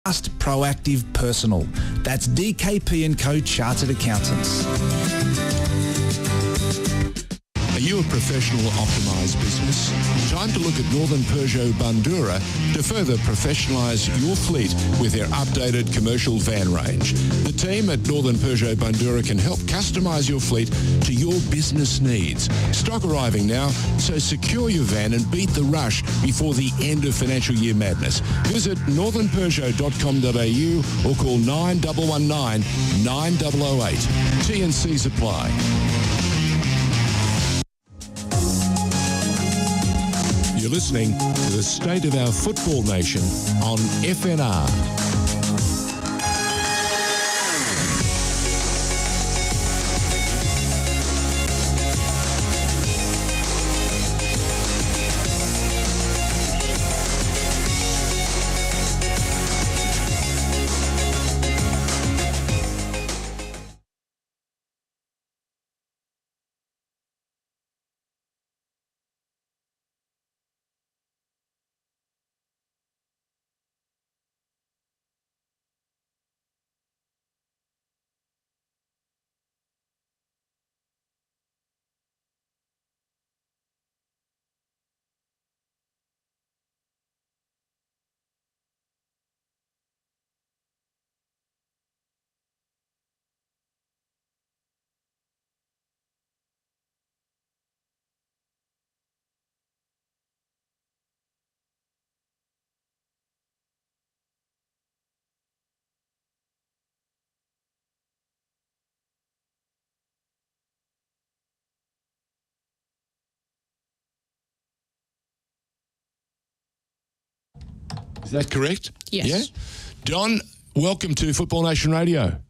Fast, proactive, personal. That's DKP & Co Chartered Accountants. Are you a professional optimised business? Time to look at Northern Peugeot Bandura to further professionalise your fleet with their updated commercial van range. The team at Northern Peugeot Bandura can help customise your fleet to your business needs. Stock arriving now, so secure your van and beat the rush before the end of financial year madness. Visit northernpeugeot.com.au or call 9119 9008. T&Cs apply. You're listening to the State of Our Football Nation on FNR. Is that correct? Yes. Yeah? Don, welcome to Football Nation Radio.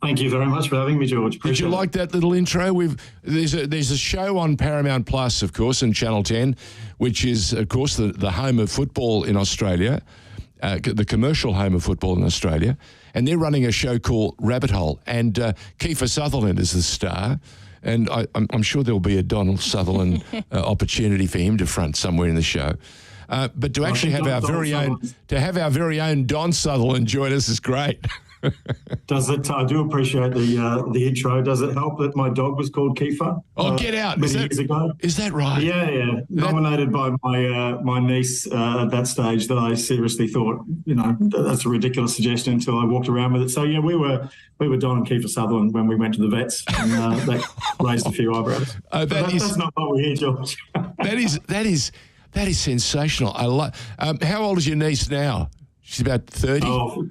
Thank you very much for having me, George. Did you like that little intro? There's a show on Paramount Plus, of course, and Channel 10, which is, of course, the home of football in Australia, the commercial home of football in Australia, and they're running a show called Rabbit Hole, and Kiefer Sutherland is the star. And I'm sure there'll be a Donald Sutherland opportunity for him to front somewhere in the show. But to actually have our very own Don Sutherland join us is great. Does it? I do appreciate the intro. Does it help that my dog was called Kiefer? Oh, get out! Years ago. Is that right? Yeah. Nominated by my niece at that stage. That I seriously thought, that's a ridiculous suggestion until I walked around with it. So yeah, we were Don and Kiefer Sutherland when we went to the vets, and that raised a few eyebrows. That's not what we're here, George. That is sensational. I love. How old is your niece now? She's about 30. Oh,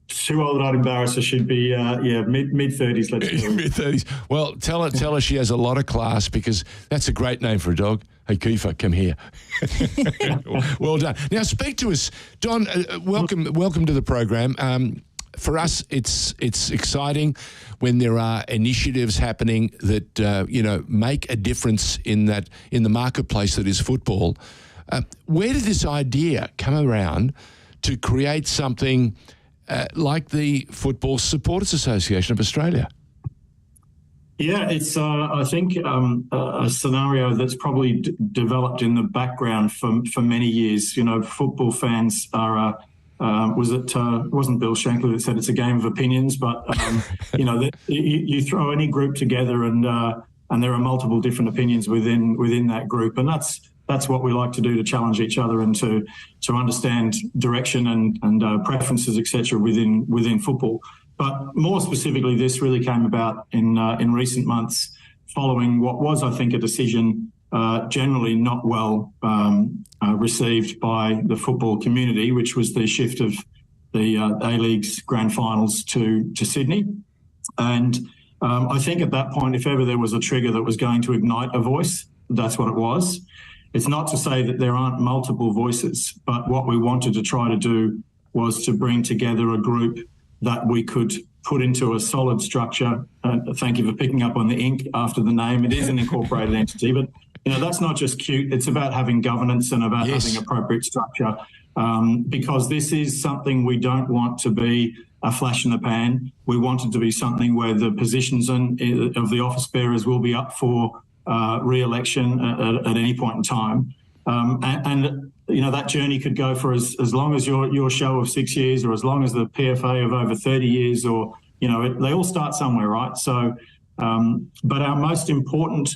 too old, I'd embarrass her. She'd be mid-30s. Let's go. Mid-30s. Well, tell her she has a lot of class, because that's a great name for a dog. Hey, Kiefer, come here. Well done. Now, speak to us, Don. Welcome to the program. For us, it's exciting when there are initiatives happening that make a difference in the marketplace that is football. Where did this idea come around to create something like the Football Supporters Association of Australia? Yeah, it's, I think, a scenario that's probably developed in the background for many years. Football fans are, it wasn't Bill Shankly that said it's a game of opinions, but, you throw any group together and there are multiple different opinions within that group. And that's what we like to do, to challenge each other and to understand direction and preferences, etc. within football. But more specifically, this really came about in recent months, following what was, I think, a decision generally not well received by the football community, which was the shift of the A-League's grand finals to Sydney. And I think at that point, if ever there was a trigger that was going to ignite a voice, that's what it was. It's not to say that there aren't multiple voices, but what we wanted to try to do was to bring together a group that we could put into a solid structure. Thank you for picking up on the ink after the name. It is an incorporated entity, but that's not just cute. It's about having governance and about having appropriate structure, because this is something we don't want to be a flash in the pan. We want it to be something where the positions of the office bearers will be up for re-election at any point in time. And you know, that journey could go for as long as your show of 6 years, or as long as the PFA of over 30 years, or, you know, they all start somewhere, right? So, but our most important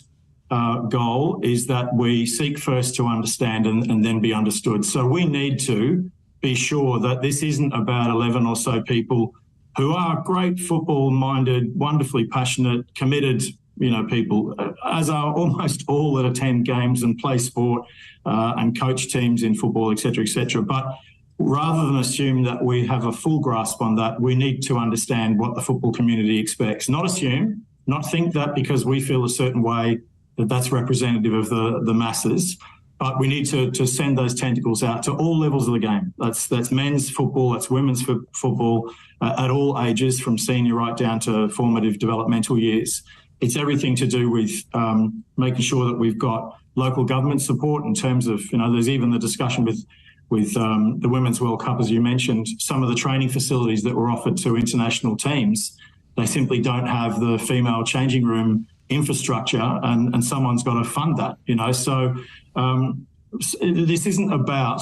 goal is that we seek first to understand and then be understood. So we need to be sure that this isn't about 11 or so people who are great football-minded, wonderfully passionate, committed, you know, people, as are almost all that attend games and play sport and coach teams in football, et cetera, but rather than assume that we have a full grasp on that, we need to understand what the football community expects. Not assume, not think that because we feel a certain way that's representative of the masses, but we need to send those tentacles out to all levels of the game. That's men's football, that's women's football, at all ages, from senior right down to formative developmental years. It's everything to do with making sure that we've got local government support in terms of, you know, there's even the discussion with the Women's World Cup, as you mentioned, some of the training facilities that were offered to international teams, they simply don't have the female changing room infrastructure, and someone's got to fund that, you know. So this isn't about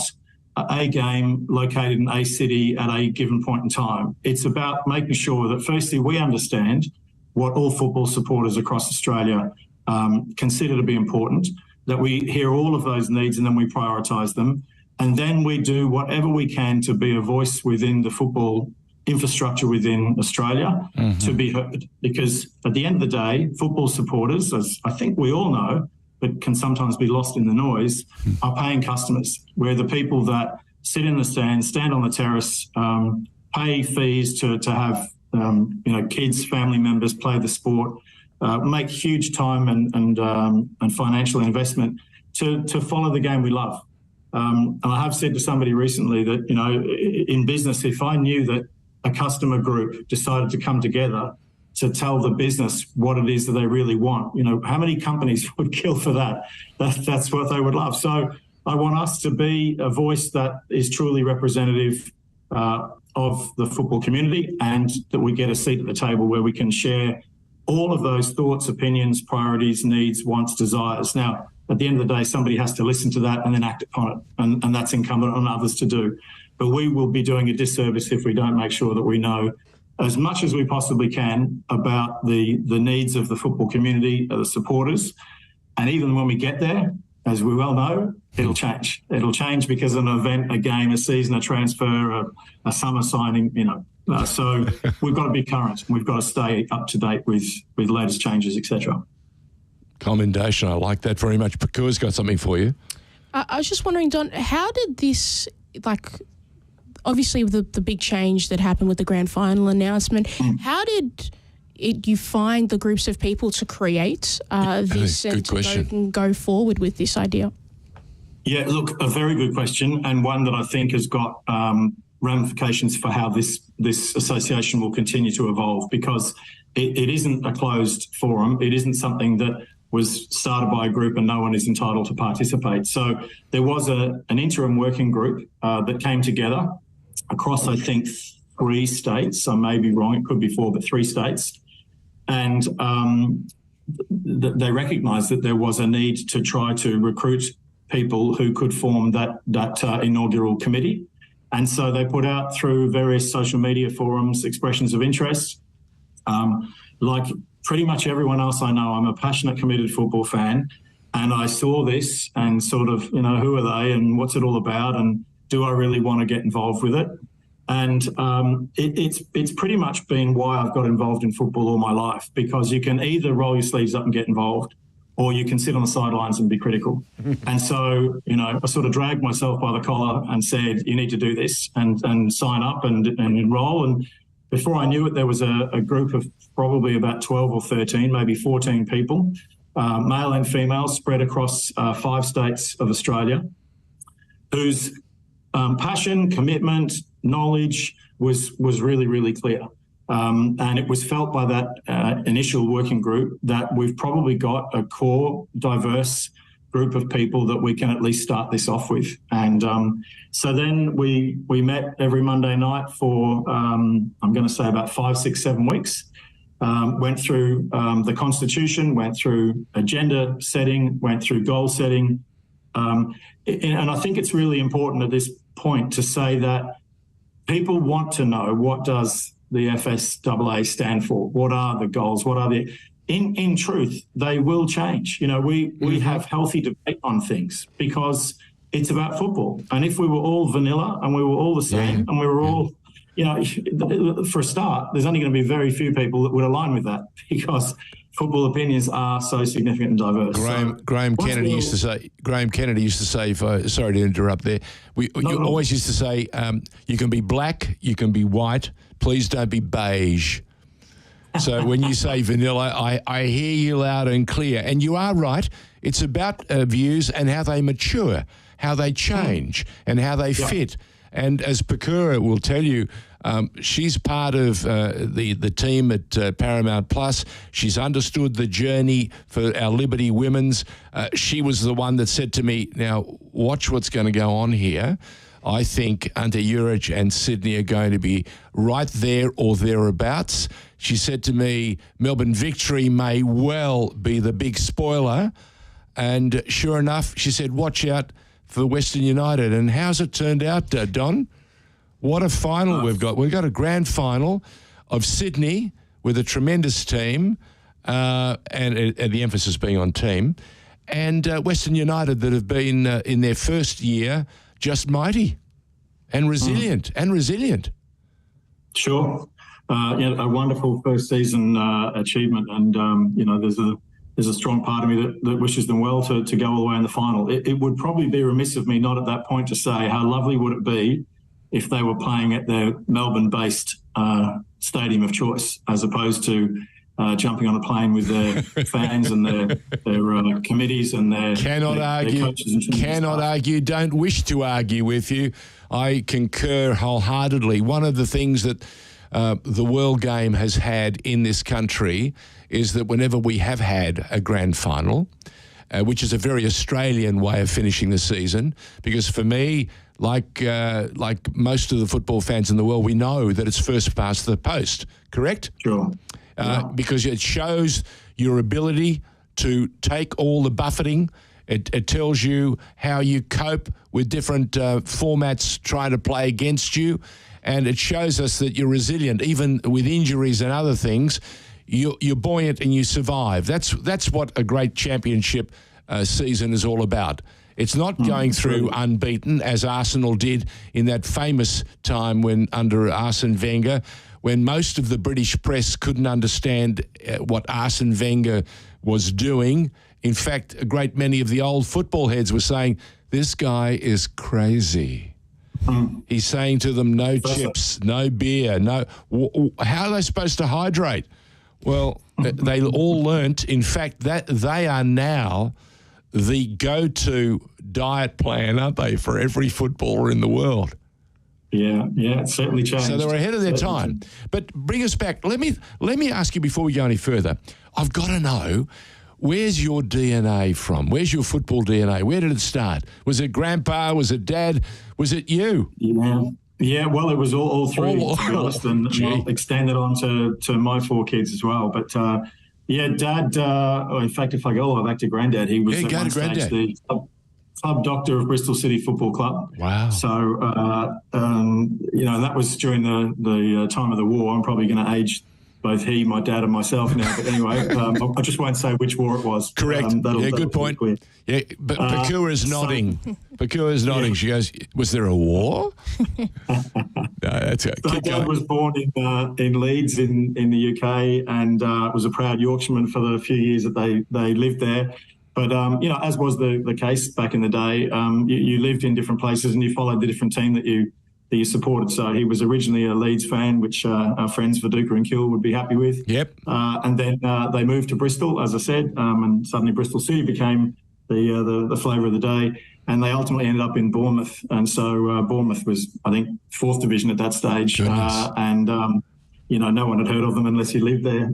a game located in a city at a given point in time. It's about making sure that firstly we understand what all football supporters across Australia consider to be important, that we hear all of those needs and then we prioritise them, and then we do whatever we can to be a voice within the football infrastructure within Australia to be heard. Because at the end of the day, football supporters, as I think we all know, but can sometimes be lost in the noise, are paying customers. We're the people that sit in the stands, stand on the terrace, pay fees to have you know, kids, family members play the sport, make huge time and financial investment to follow the game we love. And I have said to somebody recently that, you know, in business, if I knew that a customer group decided to come together to tell the business what it is that they really want, you know, how many companies would kill for that? That's what they would love. So I want us to be a voice that is truly representative of the football community, and that we get a seat at the table where we can share all of those thoughts, opinions, priorities, needs, wants, desires. Now, at the end of the day, somebody has to listen to that and then act upon it, and that's incumbent on others to do. But we will be doing a disservice if we don't make sure that we know as much as we possibly can about the needs of the football community, of the supporters. And even when we get there, as we well know, it'll change. It'll change because of an event, a game, a season, a transfer, a summer signing, you know. So we've got to be current. We've got to stay up to date with latest changes, etc. Commendation. I like that very much. Pokuah's got something for you. I was just wondering, Don, how did this, like, obviously the big change that happened with the grand final announcement, how did you find the groups of people to create this and to go forward with this idea? Yeah, look, a very good question, and one that I think has got ramifications for how this association will continue to evolve, because it isn't a closed forum. It isn't something that was started by a group and no one is entitled to participate. So there was an interim working group that came together across, I think, 3 states. I may be wrong, it could be 4, but 3 states. And they recognised that there was a need to try to recruit people who could form that inaugural committee. And so they put out through various social media forums expressions of interest. Like pretty much everyone else I know, I'm a passionate, committed football fan. And I saw this and sort of, you know, who are they and what's it all about? And do I really want to get involved with it? And it's pretty much been why I've got involved in football all my life, because you can either roll your sleeves up and get involved, or you can sit on the sidelines and be critical. And so, you know, I sort of dragged myself by the collar and said, you need to do this and sign up and enroll. And before I knew it, there was a group of probably about 12 or 13, maybe 14 people, male and female, spread across 5 states of Australia, whose passion, commitment, knowledge was really, really clear. And it was felt by that initial working group that we've probably got a core, diverse group of people that we can at least start this off with. And so then we met every Monday night for, I'm going to say about 5, 6, 7 weeks. Went through the Constitution, went through agenda setting, went through goal setting, And I think it's really important at this point to say that people want to know, what does the FSAA stand for? What are the goals? What are the... In truth, they will change. You know, we have healthy debate on things because it's about football. And if we were all vanilla and we were all the same and we were all, you know, for a start, there's only going to be very few people that would align with that because football opinions are so significant and diverse. Graham Kennedy used to say, sorry to interrupt there, you always used to say, you can be black, you can be white, please don't be beige. So when you say vanilla, I hear you loud and clear. And you are right. It's about views and how they mature, how they change, and how they fit. And as Pokuah will tell you, she's part of the team at Paramount Plus. She's understood the journey for our Liberty Women's. She was the one that said to me, now, watch what's going to go on here. I think Ante Juric and Sydney are going to be right there or thereabouts. She said to me, Melbourne Victory may well be the big spoiler. And sure enough, she said, watch out for Western United. And how's it turned out, Don? What a final we've got. We've got a grand final of Sydney with a tremendous team, and the emphasis being on team, and Western United that have been in their first year just mighty and resilient Sure. A wonderful first season achievement, and there's a strong part of me that wishes them well to go all the way in the final. It would probably be remiss of me not at that point to say how lovely would it be if they were playing at their Melbourne-based stadium of choice, as opposed to jumping on a plane with their fans and their committees and their coaches and cannot argue, don't wish to argue with you. I concur wholeheartedly. One of the things that the World Game has had in this country is that whenever we have had a grand final, which is a very Australian way of finishing the season, because for me, like most of the football fans in the world, we know that it's first past the post, correct? Sure. Because it shows your ability to take all the buffeting. It tells you how you cope with different formats trying to play against you. And it shows us that you're resilient, even with injuries and other things. You're buoyant and you survive. That's what a great championship season is all about. It's not going through unbeaten, as Arsenal did in that famous time when under Arsene Wenger, when most of the British press couldn't understand what Arsene Wenger was doing. In fact, a great many of the old football heads were saying, this guy is crazy. He's saying to them, no chips, no beer, no. How are they supposed to hydrate? Well, they all learnt, in fact, that they are now the go-to diet plan, aren't they, for every footballer in the world? Yeah, it's certainly changed. So they were ahead of their time. But bring us back. Let me ask you before we go any further. I've got to know, where's your DNA from? Where's your football DNA? Where did it start? Was it grandpa? Was it dad? Was it you? Yeah. Well, it was all three, to be honest, and I'll extend it on to my four kids as well. But Dad. In fact, if I go all the way back to Granddad, he was at one stage the club doctor of Bristol City Football Club. Wow. So that was during the time of the war. I'm probably going to age both my dad and myself now. But anyway, I just won't say which war it was. Correct. Good point. Yeah, but Pokuah is nodding. Pokuah is nodding. She goes, was there a war? No, that's okay. My dad was born in Leeds in the UK and was a proud Yorkshireman for the few years that they lived there. But, as was the case back in the day, you lived in different places and you followed the different team that you supported. So he was originally a Leeds fan, which our friends Viduka and Kill would be happy with. Yep. And then they moved to Bristol, as I said, and suddenly Bristol City became the flavour of the day. And they ultimately ended up in Bournemouth. And so Bournemouth was, I think, 4th division at that stage. No one had heard of them unless you lived there.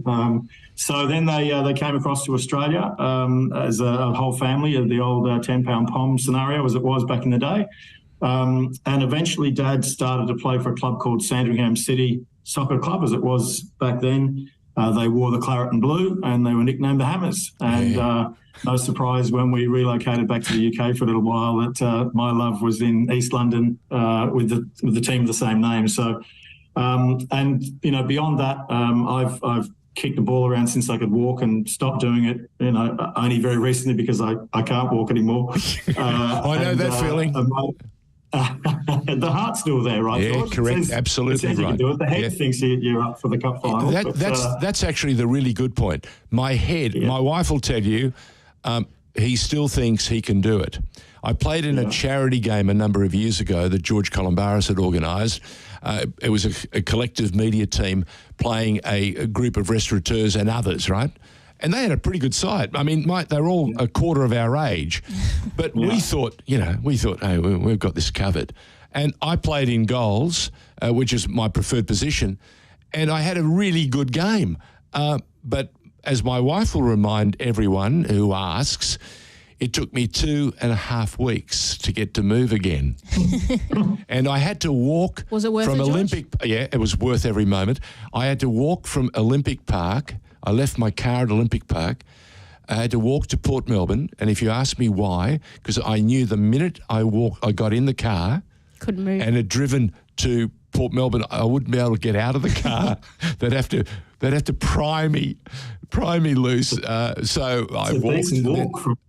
So then they came across to Australia as a whole family of the old 10-pound pom scenario, as it was back in the day. And eventually Dad started to play for a club called Sandringham City Soccer Club, as it was back then. They wore the claret and blue and they were nicknamed the Hammers. And no surprise when we relocated back to the UK for a little while that my love was in East London with the team of the same name. So, and you know, beyond that, I've kicked the ball around since I could walk and stopped doing it, you know, only very recently because I can't walk anymore. I know that feeling. The heart's still there, right? Yeah, George? correct. Absolutely you right. can do it. The head thinks you're up for the cup final. That's actually the really good point. My head, my wife will tell you, he still thinks he can do it. I played in a charity game a number of years ago that George Columbaris had organised. It was a collective media team playing a group of restaurateurs and others, right? And they had a pretty good side. I mean, they're all a quarter of our age. But we thought, hey, we've got this covered. And I played in goals, which is my preferred position, and I had a really good game. But as my wife will remind everyone who asks, it took me 2.5 weeks to get to move again. And I had to walk Was it worth from it, George? Olympic. Yeah, it was worth every moment. I had to walk from Olympic Park. I left my car at Olympic Park. I had to walk to Port Melbourne. And if you ask me why, because I knew the minute I got in the car Couldn't move. and had driven to Port Melbourne, I wouldn't be able to get out of the car. They'd have to pry me loose. So I walked.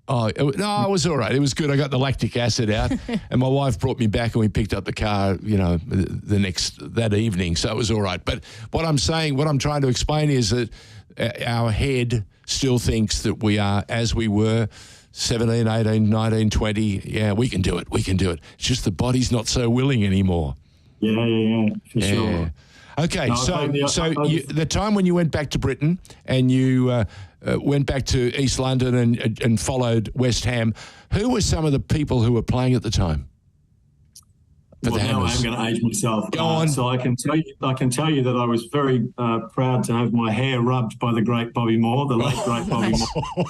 No, it was all right. It was good. I got the lactic acid out, and my wife brought me back, and we picked up the car, you know, that evening. So it was all right. But what I'm trying to explain is that our head still thinks that we are as we were 17, 18, 19, 20. Yeah, we can do it. We can do it. It's just the body's not so willing anymore. Yeah, for sure. Okay, the time when you went back to Britain and you went back to East London and followed West Ham, who were some of the people who were playing at the time? Well, now I'm going to age myself. Go on. So I can tell you that I was very proud to have my hair rubbed by the great Bobby Moore, the late great Bobby Moore.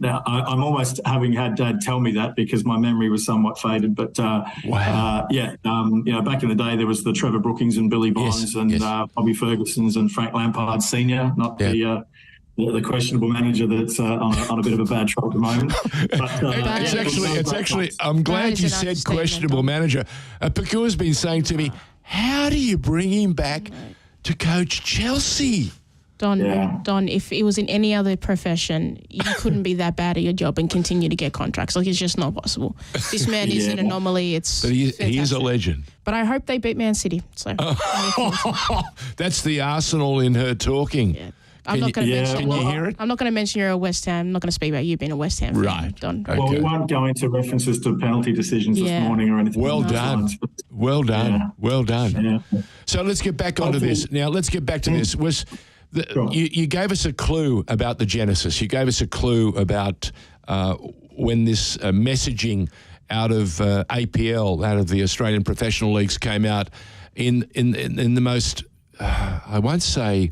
Now I'm almost having had Dad tell me that because my memory was somewhat faded. But you know, back in the day there was the Trevor Brookings and Billy Bonds and Bobby Ferguson's and Frank Lampard Senior, not the questionable manager that's on a bit of a bad track at the moment. But, it's actually. I'm glad you said questionable manager. Pokuah's been saying to me, "How do you bring him back to coach Chelsea?" Don, if it was in any other profession, you couldn't be that bad at your job and continue to get contracts. Like, it's just not possible. This man is an anomaly. But he is a legend. But I hope they beat Man City. So that's the Arsenal in her talking. Yeah. I'm not going to mention. Can you hear it? I'm not going to mention you're a West Ham. I'm not going to speak about you being a West Ham fan. Right. Don. Okay. Well, we won't go into references to penalty decisions this morning or anything. Well done. Well done. Well done. Yeah. So let's get back onto this. Now, let's get back to this. You gave us a clue about the genesis. You gave us a clue about when this messaging out of APL, out of the Australian Professional Leagues, came out in the most, I won't say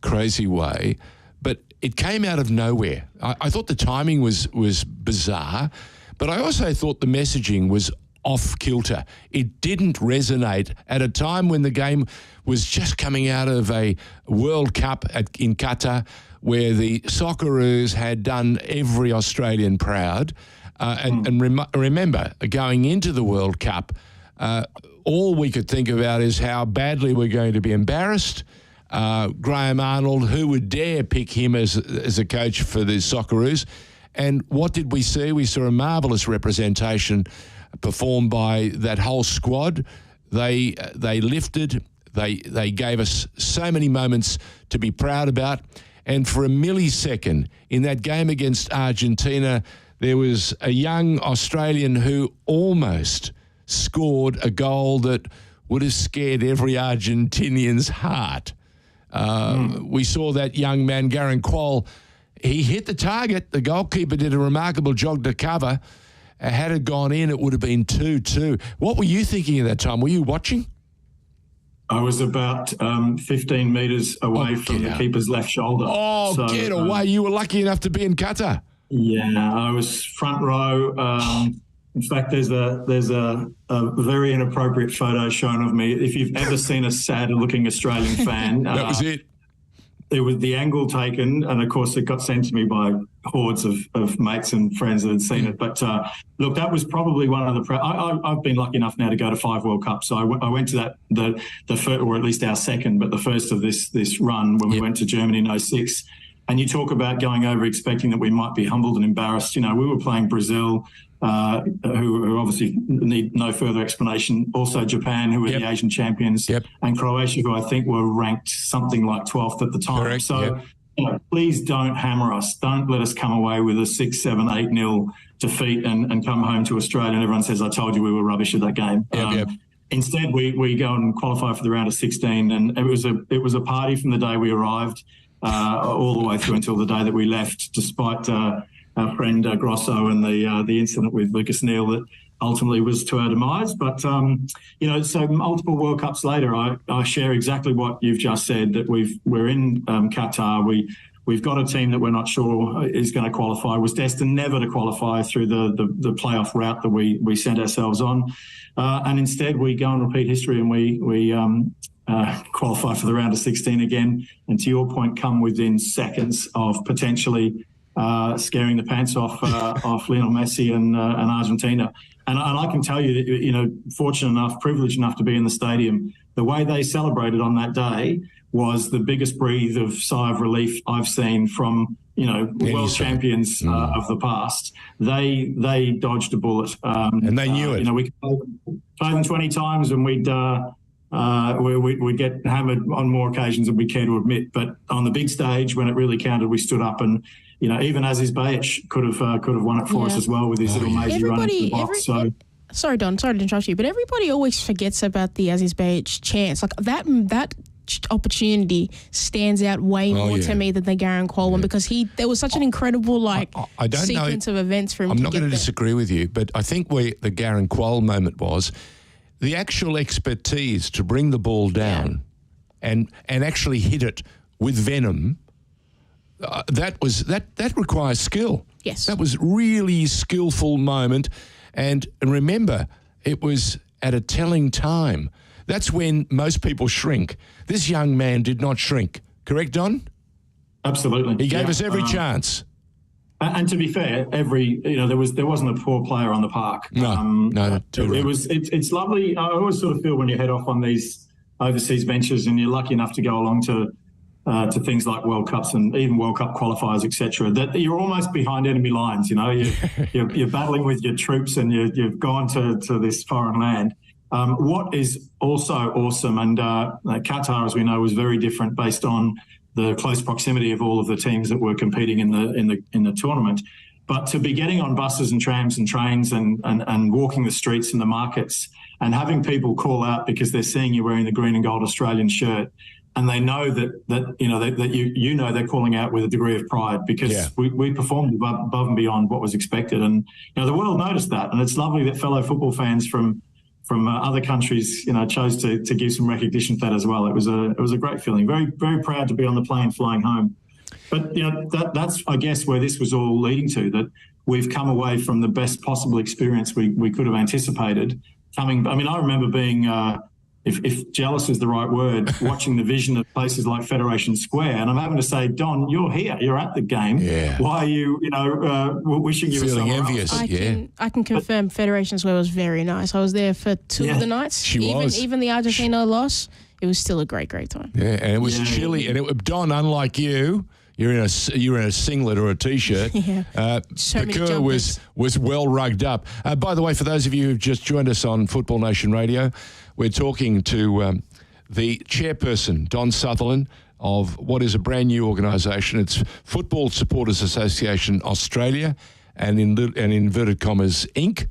crazy way, but it came out of nowhere. I thought the timing was bizarre, but I also thought the messaging was off kilter. It didn't resonate at a time when the game was just coming out of a World Cup in Qatar, where the Socceroos had done every Australian proud. Remember, going into the World Cup, all we could think about is how badly we're going to be embarrassed. Graham Arnold, who would dare pick him as a coach for the Socceroos? And what did we see? We saw a marvellous representation performed by that whole squad. They lifted. They gave us so many moments to be proud about. And for a millisecond in that game against Argentina, there was a young Australian who almost scored a goal that would have scared every Argentinian's heart. We saw that young man, Garen Quoll. He hit the target. The goalkeeper did a remarkable jog to cover. Had it gone in, it would have been 2-2. What were you thinking at that time? Were you watching? I was about 15 metres away from the keeper's left shoulder. Oh, so, get away. You were lucky enough to be in Qatar. Yeah, I was front row. In fact, there's a very inappropriate photo shown of me. If you've ever seen a sad-looking Australian fan, that was it. there was the angle taken, and of course it got sent to me by hordes of mates and friends that had seen it. But look, that was probably one of the. I've been lucky enough now to go to 5 World Cups. So I went to that the first, or at least our second, but the first of this run when we went to Germany in 06. And you talk about going over expecting that we might be humbled and embarrassed. You know, we were playing Brazil, who obviously need no further explanation. Also Japan, who were the Asian champions, and Croatia, who I think were ranked something like 12th at the time. Correct. So you know, please don't hammer us. Don't let us come away with a 6, 7, 8-0 defeat and come home to Australia and everyone says, I told you we were rubbish at that game. Instead, we go and qualify for the round of 16, and it was a party from the day we arrived all the way through until the day that we left, despite our friend Grosso and the incident with Lucas Neal that ultimately was to our demise. But, you know, so multiple World Cups later, I share exactly what you've just said, that we're in Qatar. We've got a team that we're not sure is going to qualify, was destined never to qualify through the playoff route that we sent ourselves on. And instead we go and repeat history, and we qualify for the round of 16 again. And to your point, come within seconds of potentially scaring the pants off Lionel Messi and Argentina. And I can tell you that, you know, fortunate enough, privileged enough to be in the stadium, the way they celebrated on that day was the biggest breathe of sigh of relief I've seen from, you know, world champions of the past. They dodged a bullet. And they knew it. You know, we played them 20 times and we'd get hammered on more occasions than we care to admit. But on the big stage, when it really counted, we stood up, and you know, even Aziz Bayic could have won it for us as well with his little mazy run into the box. Sorry, Don, sorry to interrupt you, but everybody always forgets about the Aziz Bayic chance. Like that opportunity stands out way more to me than the Garen Qual one, because there was such an incredible sequence of events for him. I'm not going to disagree with you, but I think the Garen Qual moment was the actual expertise to bring the ball down and actually hit it with venom. That requires skill. Yes, that was really skillful moment, and remember, it was at a telling time. That's when most people shrink. This young man did not shrink. Correct, Don? Absolutely. He gave us every chance. And to be fair, there wasn't a poor player on the park. It's lovely. I always sort of feel when you head off on these overseas ventures and you're lucky enough to go along to things like World Cups and even World Cup qualifiers, etc., that you're almost behind enemy lines. You know, you're battling with your troops and you've gone to this foreign land. What is also awesome, and Qatar, as we know, was very different based on the close proximity of all of the teams that were competing in the tournament. But to be getting on buses and trams and trains and walking the streets and the markets and having people call out because they're seeing you wearing the green and gold Australian shirt, and they know that you know they're calling out with a degree of pride because we performed above and beyond what was expected, and you know the world noticed that, and it's lovely that fellow football fans from other countries, you know, chose to give some recognition to that as well. It was a great feeling. Very, very proud to be on the plane flying home. But you know, that's I guess where this was all leading to, that we've come away from the best possible experience we could have anticipated. I remember being, if jealous is the right word, watching the vision of places like Federation Square, and I'm having to say, Don, you're here, you're at the game. Yeah. Why are you, wishing you feeling were envious? I can confirm Federation Square was very nice. I was there for two of the nights. Even the Argentina loss, it was still a great time. Yeah, and it was chilly. And Don, unlike you, you're in a singlet or a t-shirt. Pokuah was well rugged up. By the way, for those of you who've just joined us on Football Nation Radio, we're talking to the chairperson, Don Sutherland, of what is a brand new organisation. It's Football Supporters Association Australia, and in inverted commas Inc.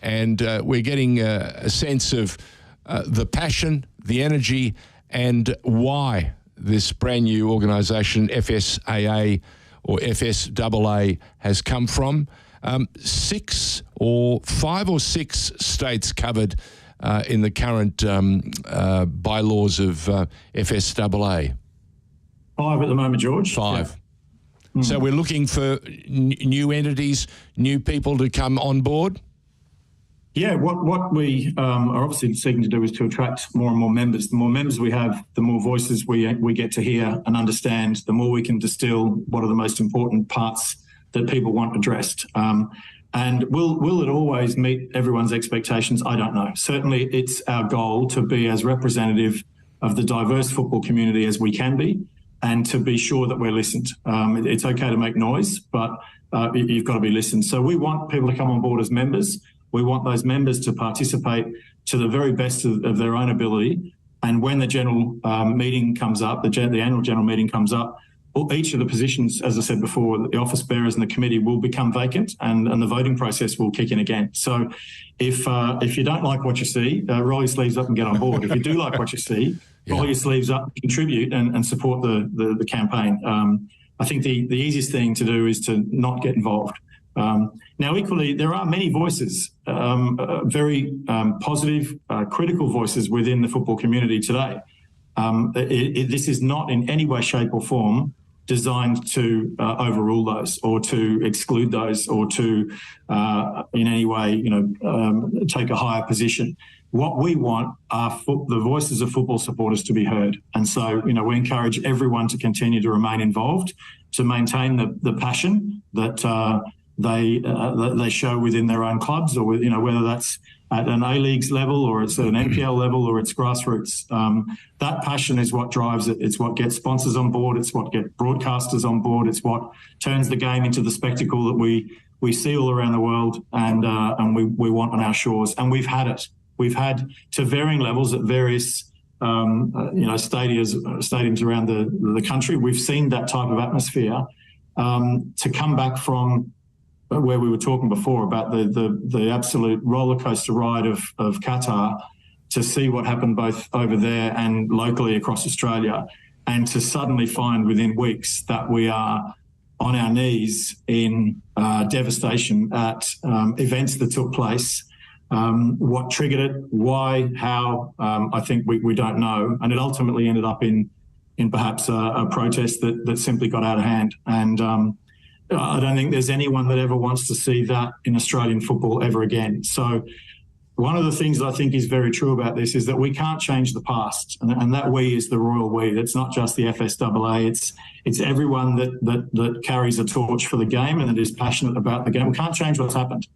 And we're getting a sense of the passion, the energy, and why this brand new organisation, FSAA or FSAA, has come from. 5 or 6 states covered in the current bylaws of FSAA. 5 at the moment, George. 5. Yeah. So we're looking for new entities, new people to come on board? Yeah, what we are obviously seeking to do is to attract more and more members. The more members we have, the more voices we get to hear and understand, the more we can distill what are the most important parts that people want addressed. And will it always meet everyone's expectations? I don't know. Certainly it's our goal to be as representative of the diverse football community as we can be, and to be sure that we're listened. It's okay to make noise, but you've got to be listened. So we want people to come on board as members. We want those members to participate to the very best of their own ability. And when the general meeting comes up, the annual general meeting comes up, each of the positions, as I said before, the office bearers and the committee will become vacant, and the voting process will kick in again. So if you don't like what you see, roll your sleeves up and get on board. If you do like what you see, roll your sleeves up, contribute and support the campaign. I think the easiest thing to do is to not get involved. Now, equally, there are many voices, very positive, critical voices within the football community today. This is not in any way, shape or form designed to overrule those or to exclude those or to in any way, take a higher position. What we want are the voices of football supporters to be heard. And so, we encourage everyone to continue to remain involved, to maintain the passion that they show within their own clubs, or whether that's at an A-Leagues level or it's at an NPL level or it's grassroots. That passion is what drives it. It's what gets sponsors on board. It's what gets broadcasters on board. It's what turns the game into the spectacle that we see all around the world and we want on our shores. And we've had it. We've had, to varying levels at various stadiums around the country. We've seen that type of atmosphere. To come back from where we were talking before about the absolute roller coaster ride of Qatar, to see what happened both over there and locally across Australia, and to suddenly find within weeks that we are on our knees in devastation at events that took place. What triggered it, why, how, I think we don't know. And it ultimately ended up in perhaps a protest that simply got out of hand. And I don't think there's anyone that ever wants to see that in Australian football ever again. So one of the things that I think is very true about this is that we can't change the past, and that we is the royal we. That's not just the FSAA. It's everyone that carries a torch for the game and that is passionate about the game. We can't change what's happened,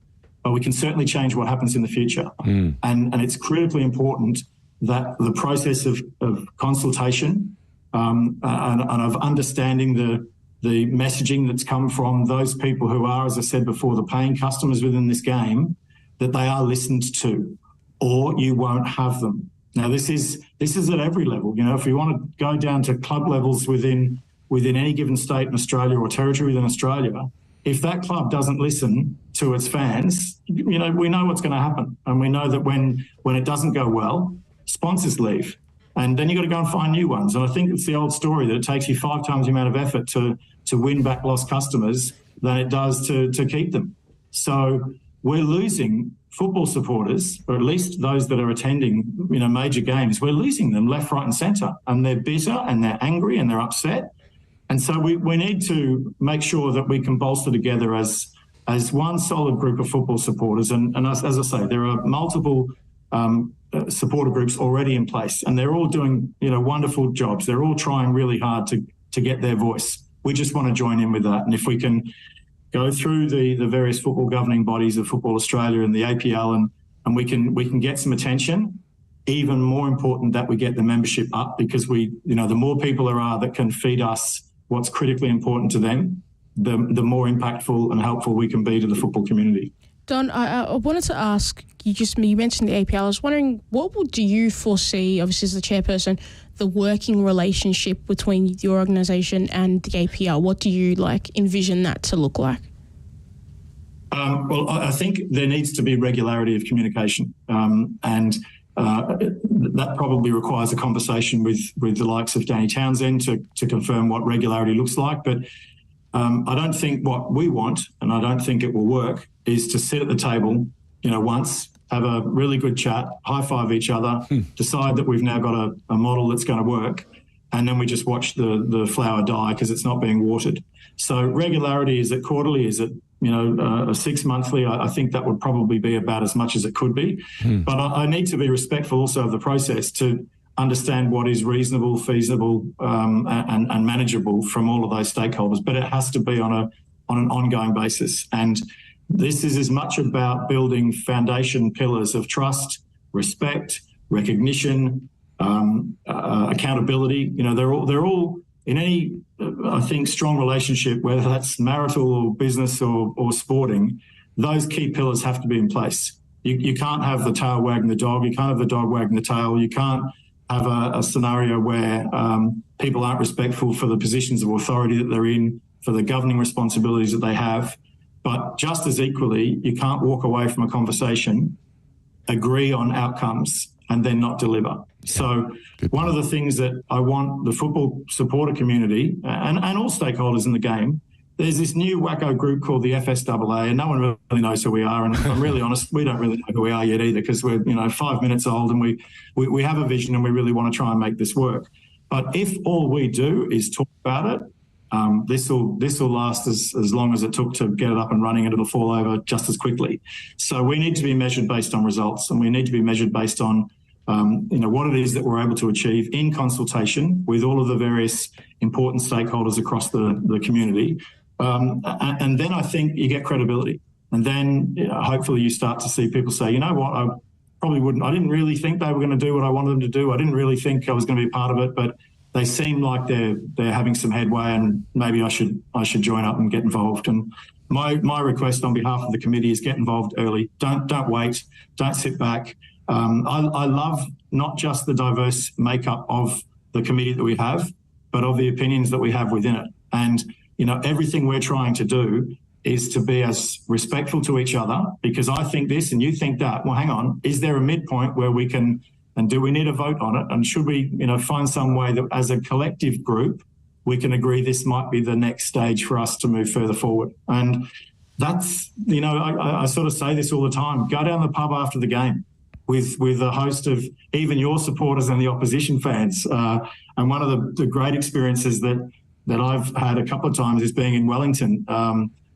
but we can certainly change what happens in the future. And it's critically important that the process of consultation and of understanding the messaging that's come from those people who are, as I said before, the paying customers within this game, that they are listened to, or you won't have them. Now, this is at every level. If you want to go down to club levels within any given state in Australia or territory within Australia, if that club doesn't listen to its fans, we know what's going to happen. And we know that when it doesn't go well, sponsors leave. And then you've got to go and find new ones. And I think it's the old story that it takes you 5 times the amount of effort to win back lost customers than it does to keep them. So we're losing football supporters, or at least those that are attending, major games. We're losing them left, right and centre. And they're bitter and they're angry and they're upset. And so we need to make sure that we can bolster together as one solid group of football supporters. And as I say, there are multiple supporter groups already in place, and they're all doing wonderful jobs. They're all trying really hard to get their voice. We just want to join in with that. And if we can go through the various football governing bodies of Football Australia and the APL, and we can get some attention, even more important that we get the membership up, because the more people there are that can feed us what's critically important to them, the more impactful and helpful we can be to the football community. Don, I wanted to ask, you mentioned the APL. I was wondering, do you foresee, obviously as the chairperson, the working relationship between your organisation and the APL? What do you envision that to look like? Well, I think there needs to be regularity of communication, and that probably requires a conversation with the likes of Danny Townsend to confirm what regularity looks like. But I don't think what we want, and I don't think it will work, is to sit at the table, once, have a really good chat, high-five each other, decide that we've now got a model that's going to work, and then we just watch the flower die because it's not being watered. So regularity, is it quarterly? Is it 6 monthly? I think that would probably be about as much as it could be. But I need to be respectful also of the process to understand what is reasonable, feasible, and manageable from all of those stakeholders. But it has to be on an ongoing basis. And this is as much about building foundation pillars of trust, respect, recognition, accountability. They're all in any, I think, strong relationship, whether that's marital or business or sporting, those key pillars have to be in place. You can't have the tail wagging the dog. You can't have the dog wagging the tail. You can't have a scenario where people aren't respectful for the positions of authority that they're in, for the governing responsibilities that they have. But just as equally, you can't walk away from a conversation, agree on outcomes, and then not deliver. So one of the things that I want the football supporter community and all stakeholders in the game, there's this new wacko group called the FSAA, and no one really knows who we are. And if I'm really honest, we don't really know who we are yet either, because we're 5 minutes old and we have a vision and we really want to try and make this work. But if all we do is talk about it, this will last as long as it took to get it up and running, and it'll fall over just as quickly. So we need to be measured based on results, and we need to be measured based on what it is that we're able to achieve in consultation with all of the various important stakeholders across the community. And then I think you get credibility. And then hopefully you start to see people say, you know what, I probably wouldn't. I didn't really think they were going to do what I wanted them to do. I didn't really think I was going to be a part of it, but they seem like they're having some headway, and maybe I should join up and get involved. And my request on behalf of the committee is get involved early. Don't wait. Don't sit back. I love not just the diverse makeup of the committee that we have, but of the opinions that we have within it. And everything we're trying to do is to be as respectful to each other, because I think this and you think that. Well, hang on. Is there a midpoint where we can? And do we need a vote on it? And should we, find some way that as a collective group, we can agree this might be the next stage for us to move further forward? And that's, I sort of say this all the time. Go down the pub after the game with a host of even your supporters and the opposition fans. And one of the great experiences that I've had a couple of times is being in Wellington,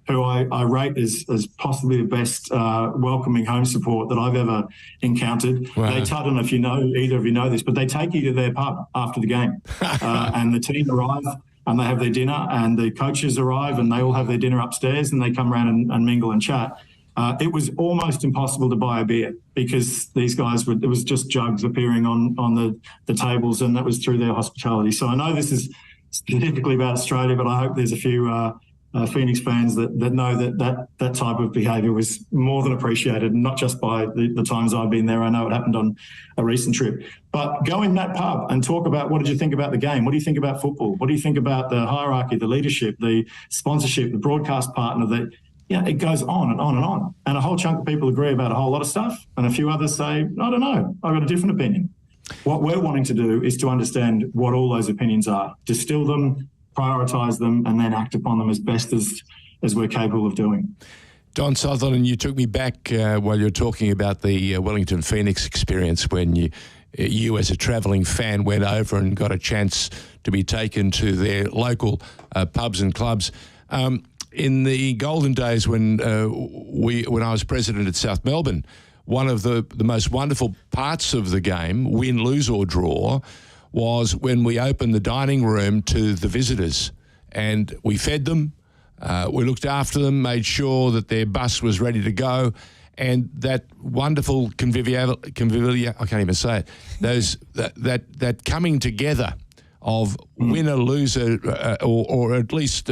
who I rate as possibly the best welcoming home support that I've ever encountered. Wow. I don't know if either of you know this, but they take you to their pub after the game, and the team arrive and they have their dinner, and the coaches arrive and they all have their dinner upstairs, and they come around and mingle and chat. It was almost impossible to buy a beer because these guys it was just jugs appearing on the tables, and that was through their hospitality. So I know this is specifically about Australia, but I hope there's a few Phoenix fans that know that type of behaviour was more than appreciated, and not just by the times I've been there. I know it happened on a recent trip. But go in that pub and talk about, what did you think about the game? What do you think about football? What do you think about the hierarchy, the leadership, the sponsorship, the broadcast partner? It goes on and on and on. And a whole chunk of people agree about a whole lot of stuff, and a few others say, I don't know, I've got a different opinion. What we're wanting to do is to understand what all those opinions are, distill them, prioritise them, and then act upon them as best as we're capable of doing. Don Sutherland, you took me back while you were talking about the Wellington Phoenix experience, when you as a travelling fan went over and got a chance to be taken to their local pubs and clubs. In the golden days when I was president at South Melbourne, one of the most wonderful parts of the game, win, lose or draw, was when we opened the dining room to the visitors, and we fed them, we looked after them, made sure that their bus was ready to go, and that wonderful conviviality, I can't even say it, that coming together of winner, loser, or at least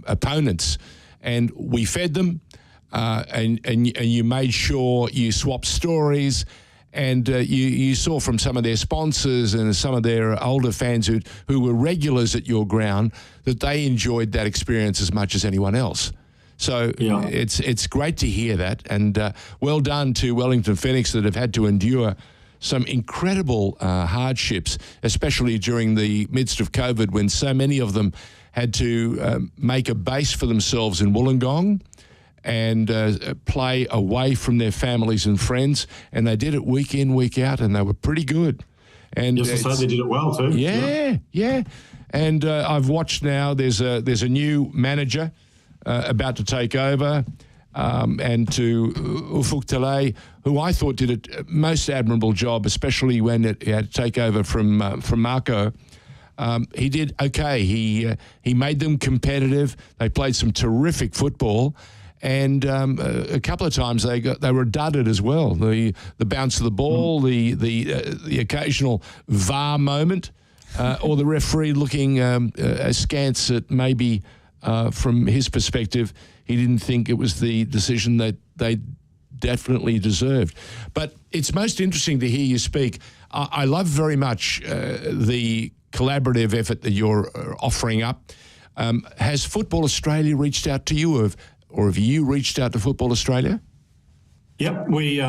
opponents, and we fed them, and you made sure you swapped stories. And you saw from some of their sponsors and some of their older fans who were regulars at your ground that they enjoyed that experience as much as anyone else. So it's great to hear that. And well done to Wellington Phoenix that have had to endure some incredible hardships, especially during the midst of COVID, when so many of them had to make a base for themselves in Wollongong and play away from their families and friends, and they did it week in, week out, and they were pretty good. And yes, I say they did it well too. Yeah. And I've watched now. There's a new manager about to take over, and to Ufuk Talay, who I thought did a most admirable job, especially when he had to take over from Marco. He did okay. He made them competitive. They played some terrific football, and a couple of times they were dudded as well. The bounce of the ball, the occasional VAR moment, or the referee looking askance at maybe from his perspective, he didn't think it was the decision that they definitely deserved. But it's most interesting to hear you speak. I love very much the collaborative effort that you're offering up. Has Football Australia reached out to you, or have you reached out to Football Australia? Yep, we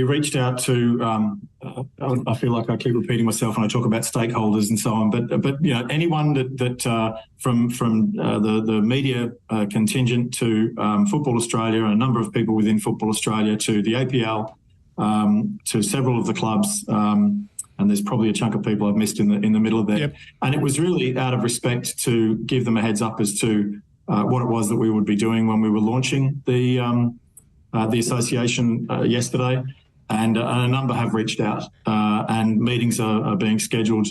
reached out to. I feel like I keep repeating myself when I talk about stakeholders and so on, but anyone that from the media contingent to Football Australia, and a number of people within Football Australia, to the APL, to several of the clubs, and there's probably a chunk of people I've missed in the middle of there. Yep. And it was really out of respect to give them a heads up as to what it was that we would be doing when we were launching the association yesterday, and a number have reached out, and meetings are being scheduled,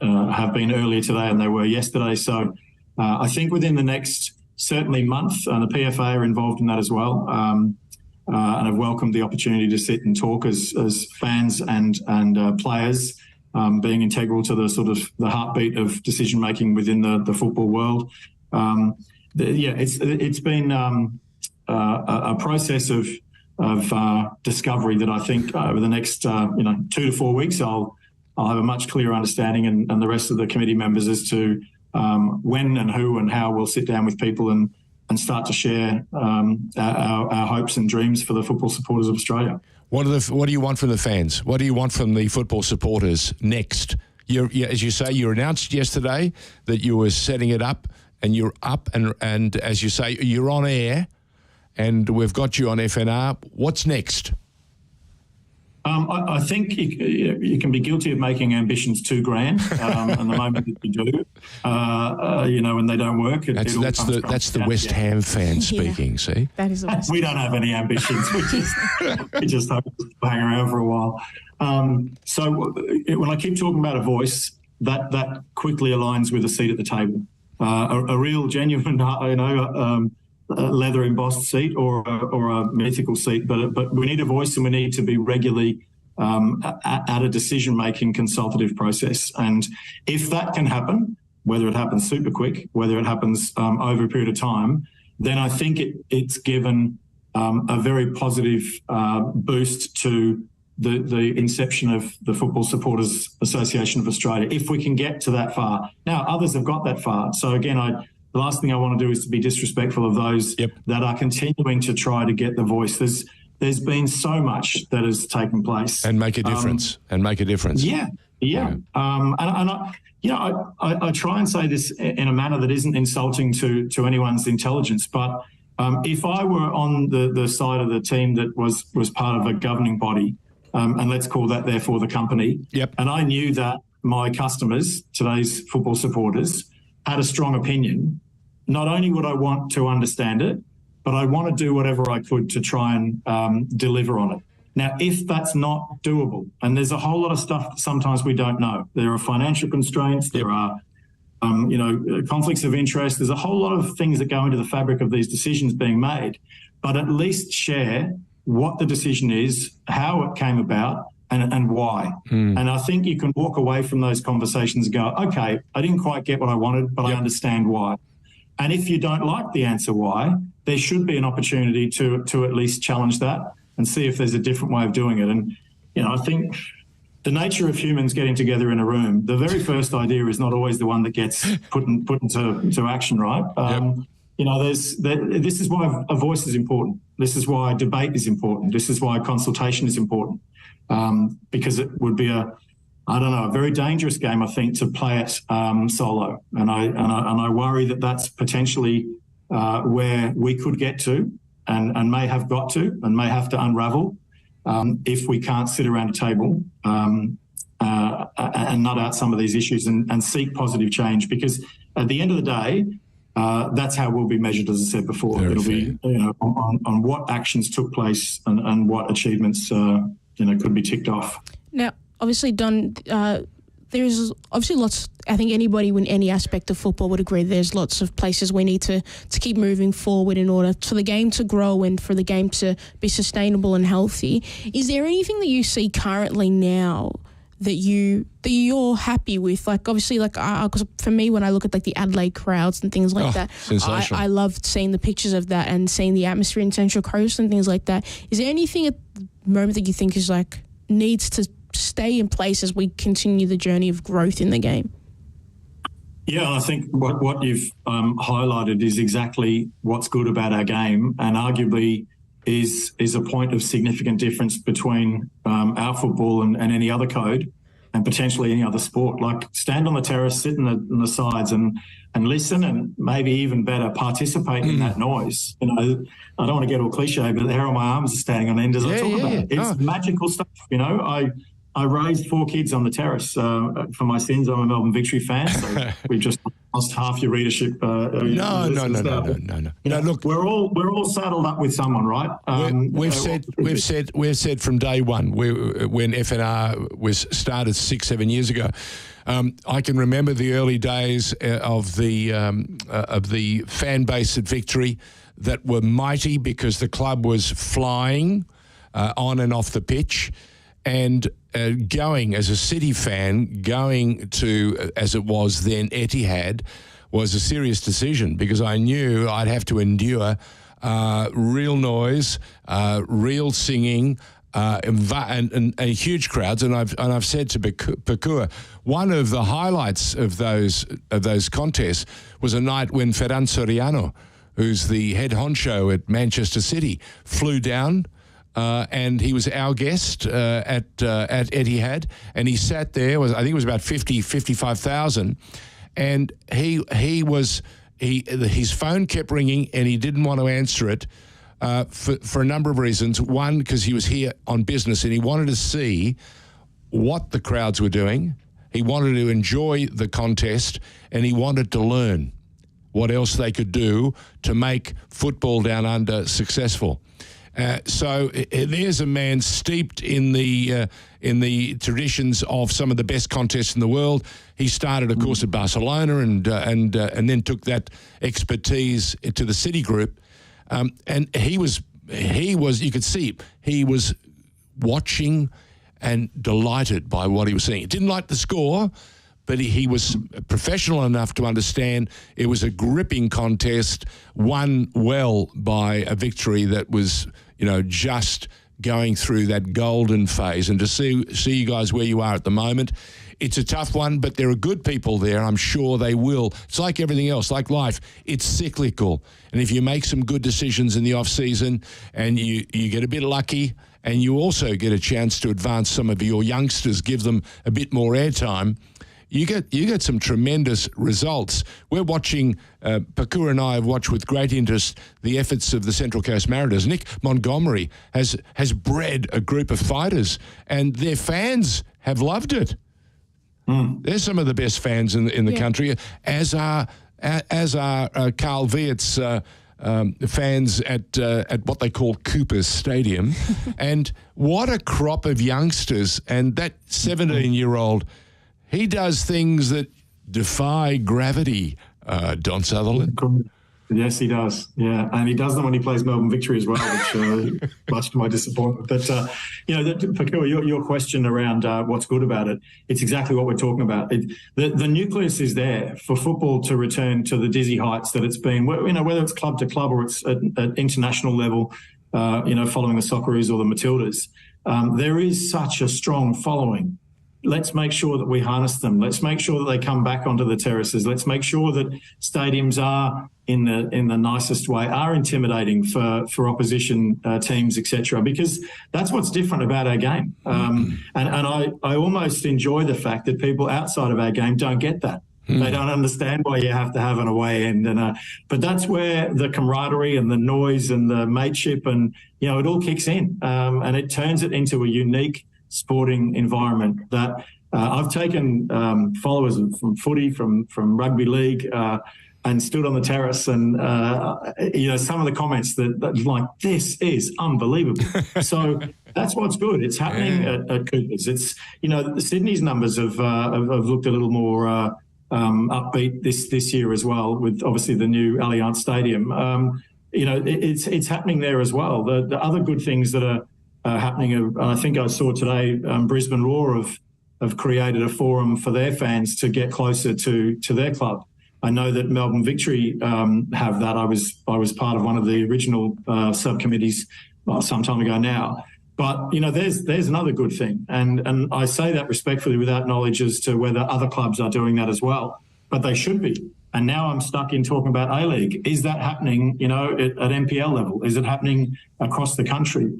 have been earlier today, and they were yesterday. So I think within the next certainly month, and the PFA are involved in that as well, and I've welcomed the opportunity to sit and talk as fans and players, being integral to the sort of the heartbeat of decision making within the football world. It's been a process of discovery that I think over the next 2 to 4 weeks I'll have a much clearer understanding, and the rest of the committee members, as to when and who and how we'll sit down with people and start to share our hopes and dreams for the football supporters of Australia. What do you want from the fans? What do you want from the football supporters next? As you say, you announced yesterday that you were setting it up, and you're up, and as you say, you're on air, and we've got you on FNR. What's next? I think you can be guilty of making ambitions too grand, and the moment that you do, when they don't work, that's the West Ham fan speaking. See, that is the West. We don't have any ambitions. We just hope to hang around for a while. So when I keep talking about a voice, that quickly aligns with a seat at the table, a real genuine, leather embossed seat or a mythical seat, but we need a voice, and we need to be regularly at a decision-making consultative process. And if that can happen, whether it happens super quick, whether it happens over a period of time, then I think it's given a very positive boost to the inception of the Football Supporters Association of Australia, if we can get to that far. Now, others have got that far. So again, the last thing I want to do is to be disrespectful of those that are continuing to try to get the voice. There's been so much that has taken place, and make a difference. Yeah. I try and say this in a manner that isn't insulting to anyone's intelligence, but if I were on the side of the team that was part of a governing body, and let's call that therefore the company, and I knew that my customers, today's football supporters, had a strong opinion, not only would I want to understand it, but I want to do whatever I could to try and deliver on it. Now, if that's not doable, and there's a whole lot of stuff that sometimes we don't know. There are financial constraints, there are conflicts of interest. There's a whole lot of things that go into the fabric of these decisions being made, but at least share what the decision is, how it came about, and why. And I think you can walk away from those conversations and go, okay, I didn't quite get what I wanted, but I understand why. And if you don't like the answer why, there should be an opportunity to at least challenge that and see if there's a different way of doing it. And, I think the nature of humans getting together in a room, the very first idea is not always the one that gets put into action, right? This is why a voice is important. This is why debate is important. This is why consultation is important. Because it would be a very dangerous game, I think, to play it solo. And I worry that that's potentially where we could get to and may have got to and may have to unravel if we can't sit around a table and and nut out some of these issues and seek positive change, because at the end of the day, that's how we'll be measured, as I said before. It'll be on what actions took place and what achievements could be ticked off. Now, obviously, Don, there's obviously lots. I think anybody in any aspect of football would agree there's lots of places we need to keep moving forward in order for the game to grow and for the game to be sustainable and healthy. Is there anything that you see currently now that you're happy with? Like, obviously, like, because for me, when I look at like the Adelaide crowds and things like that, I loved seeing the pictures of that and seeing the atmosphere in Central Coast and things like that. Is there anything at the moment that you think is like needs to stay in place as we continue the journey of growth in the game? Yeah, I think what you've highlighted is exactly what's good about our game, and arguably is a point of significant difference between our football and any other code, and potentially any other sport. Like, stand on the terrace, sit in the sides and listen, and maybe even better, participate in that noise. I don't want to get all cliche, but the hair on my arms is standing on end as I talk about it. It's magical stuff. I raised 4 kids on the terrace for my sins. I'm a Melbourne Victory fan, so we just lost half your readership. No. Look, we're all saddled up with someone, right? We've said from day one, when FNR was started 6-7 years ago. I can remember the early days of the fan base at Victory that were mighty because the club was flying on and off the pitch. And going as a City fan, going to, as it was then, Etihad, was a serious decision because I knew I'd have to endure real noise, real singing, and huge crowds. And I've said to Pokuah, one of the highlights of those contests was a night when Ferran Soriano, who's the head honcho at Manchester City, flew down. And he was our guest at Etihad, and he sat there. I think it was about 55,000, and his phone kept ringing, and he didn't want to answer it for a number of reasons. One, because he was here on business, and he wanted to see what the crowds were doing. He wanted to enjoy the contest, and he wanted to learn what else they could do to make football down under successful. So there's a man steeped in the traditions of some of the best contests in the world. He started, of course, at Barcelona and then took that expertise to the City Group. And he was you could see he was watching and delighted by what he was seeing. He didn't like the score, but he was professional enough to understand it was a gripping contest, won well by a Victory that was, just going through that golden phase. And to see you guys where you are at the moment, it's a tough one, but there are good people there. I'm sure they will. It's like everything else, like life. It's cyclical. And if you make some good decisions in the off-season and you get a bit lucky and you also get a chance to advance some of your youngsters, give them a bit more airtime, you get some tremendous results. We're watching, Pokuah and I have watched with great interest the efforts of the Central Coast Mariners. Nick Montgomery has bred a group of fighters, and their fans have loved it. They're some of the best fans in the country, as are Carl Viet's fans at what they call Cooper's Stadium. And what a crop of youngsters. And that 17-year-old, he does things that defy gravity, Don Sutherland. Yes, he does. Yeah, and he does them when he plays Melbourne Victory as well, which much to my disappointment. But Pokuah, your question around what's good about it, it's exactly what we're talking about. The nucleus is there for football to return to the dizzy heights that it's been. Whether it's club to club or it's at international level, following the Socceroos or the Matildas, there is such a strong following. Let's make sure that we harness them. Let's make sure that they come back onto the terraces. Let's make sure that stadiums are, in the nicest way, are intimidating for opposition teams, etc. Because that's what's different about our game. And I almost enjoy the fact that people outside of our game don't get that. They don't understand why you have to have an away end, but that's where the camaraderie and the noise and the mateship and it all kicks in, and it turns it into a unique sporting environment that I've taken followers from footy, from rugby league, and stood on the terrace and, some of the comments that like, this is unbelievable. So that's what's good. It's happening at Coopers. It's, Sydney's numbers have looked a little more upbeat this year as well, with obviously the new Allianz Stadium. It's happening there as well. The other good things that are happening, I think I saw today, Brisbane Roar have created a forum for their fans to get closer to their club. I know that Melbourne Victory have that. I was part of one of the original subcommittees some time ago now. But, there's another good thing. And I say that respectfully without knowledge as to whether other clubs are doing that as well. But they should be. And now I'm stuck in talking about A-League. Is that happening, at NPL level? Is it happening across the country?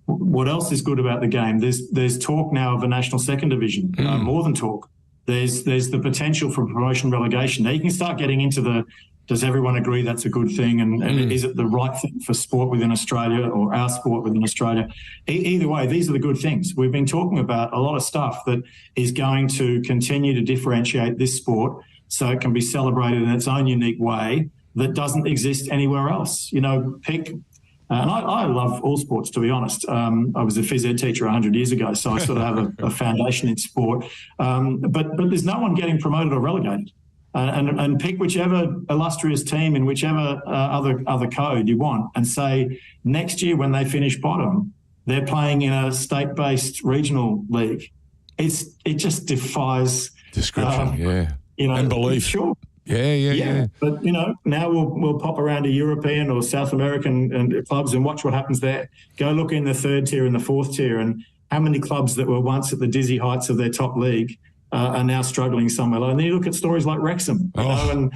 What else is good about the game? There's talk now of a national second division, more than talk. There's the potential for promotion relegation. Now you can start getting into does everyone agree that's a good thing, and is it the right thing for sport within Australia or our sport within Australia? Either way, these are the good things. We've been talking about a lot of stuff that is going to continue to differentiate this sport so it can be celebrated in its own unique way that doesn't exist anywhere else. Pick... and I love all sports, to be honest. I was a phys ed teacher 100 years ago, so I sort of have a foundation in sport. But there's no one getting promoted or relegated. And pick whichever illustrious team in whichever other code you want, and say next year when they finish bottom, they're playing in a state-based regional league. It just defies description, and belief. Sure. Yeah. But now we'll pop around to European or South American clubs and watch what happens there. Go look in the third tier and the fourth tier, and how many clubs that were once at the dizzy heights of their top league are now struggling somewhere low. And then you look at stories like Wrexham, I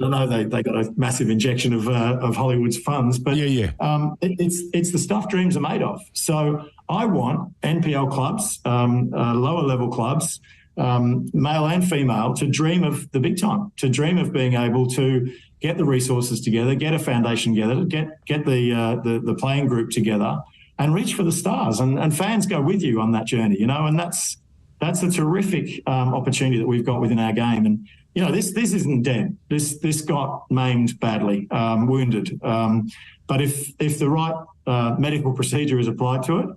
know they got a massive injection of Hollywood's funds, but it's the stuff dreams are made of. So I want NPL clubs, lower level clubs, male and female, to dream of the big time, to dream of being able to get the resources together, get a foundation together, get the playing group together, and reach for the stars. And fans go with you on that journey, and that's a terrific opportunity that we've got within our game. And this isn't dead. This got maimed badly, wounded. But if the right medical procedure is applied to it,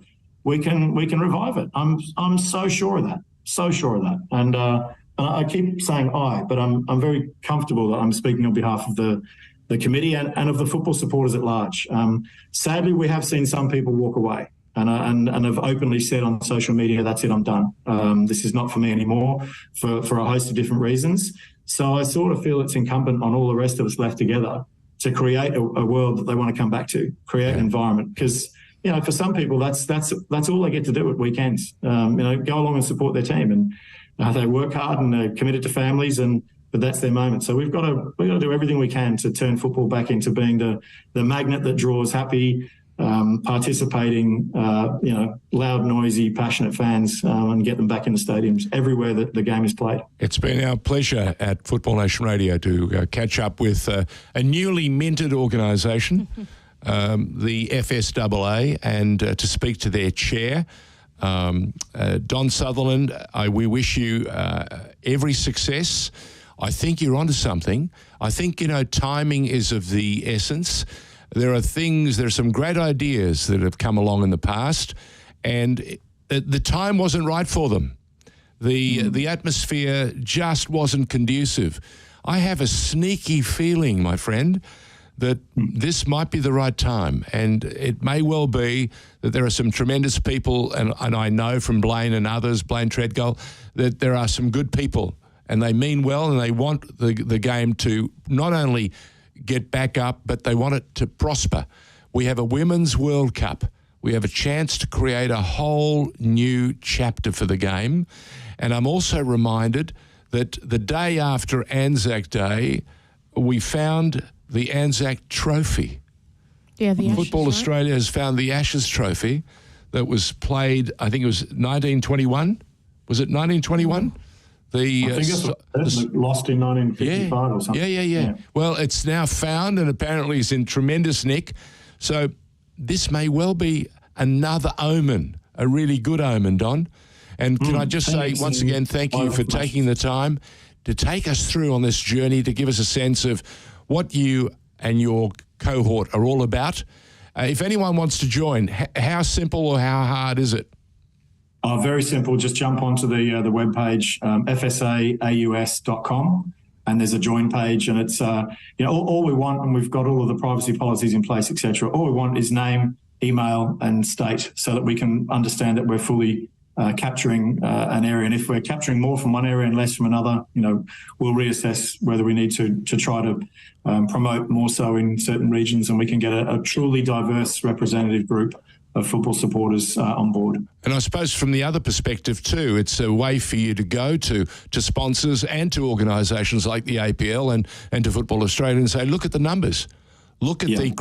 we can revive it. I'm so sure of that. So sure of that. And I keep saying but I'm very comfortable that I'm speaking on behalf of the committee and of the football supporters at large. Sadly, we have seen some people walk away and have openly said on social media, that's it, I'm done. This is not for me anymore for a host of different reasons. So I sort of feel it's incumbent on all the rest of us left together to create a world that they want to come back to, create an environment. Because for some people, that's all they get to do at weekends. Go along and support their team, and they work hard and they're committed to families, but that's their moment. So we've got to do everything we can to turn football back into being the magnet that draws happy, participating, loud, noisy, passionate fans, and get them back in the stadiums everywhere that the game is played. It's been our pleasure at Football Nation Radio to catch up with a newly minted organisation, the FSAA, and to speak to their chair, Don Sutherland. We wish you every success. I think you're onto something. I think, timing is of the essence. There are some great ideas that have come along in the past, and the time wasn't right for them. The atmosphere just wasn't conducive. I have a sneaky feeling, my friend, that this might be the right time, and it may well be that there are some tremendous people, and I know from Blaine and others, Blaine Treadgold, that there are some good people, and they mean well, and they want the game to not only get back up, but they want it to prosper. We have a Women's World Cup. We have a chance to create a whole new chapter for the game. And I'm also reminded that the day after Anzac Day, we found the Anzac Trophy. Yeah, the Ashes, Football Australia has found the Ashes Trophy that was played, I think it was 1921. Was it 1921? I think it's lost in 1955 or something. Yeah. Well, it's now found and apparently is in tremendous nick. So this may well be another omen, a really good omen, Don. And can I just say once again, thank you for taking the time to take us through on this journey, to give us a sense of what you and your cohort are all about. If anyone wants to join, how simple or how hard is it? Very simple. Just jump onto the webpage, fsaaus.com, and there's a join page. And it's all we want, and we've got all of the privacy policies in place, etc. All we want is name, email, and state, so that we can understand that we're fully capturing an area. And if we're capturing more from one area and less from another, we'll reassess whether we need to try to promote more so in certain regions, and we can get a truly diverse representative group of football supporters on board. And I suppose from the other perspective too, it's a way for you to go to sponsors and to organisations like the APL and to Football Australia and say, look at the numbers. Look at the